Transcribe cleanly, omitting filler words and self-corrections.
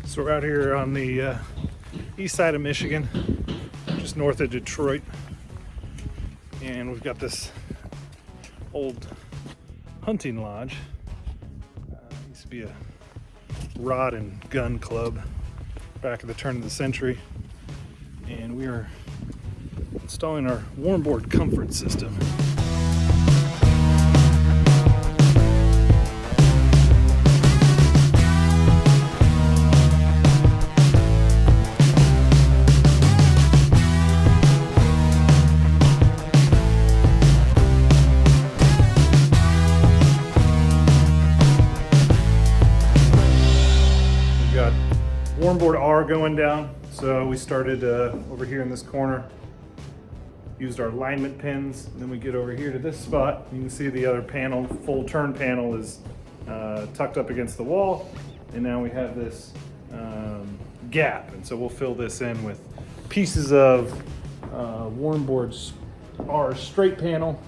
So we're out here on the east side of Michigan, just north of Detroit, and we've got this old hunting lodge. Used to be a rod and gun club back at the turn of the century, and we are installing our Warmboard Comfort System. Warmboard-R going down. So we started over here in this corner, used our alignment pins, and then we get over here to this spot. You can see the other panel, full turn panel, is tucked up against the wall, and now we have this gap, and so we'll fill this in with pieces of Warmboard-R straight panel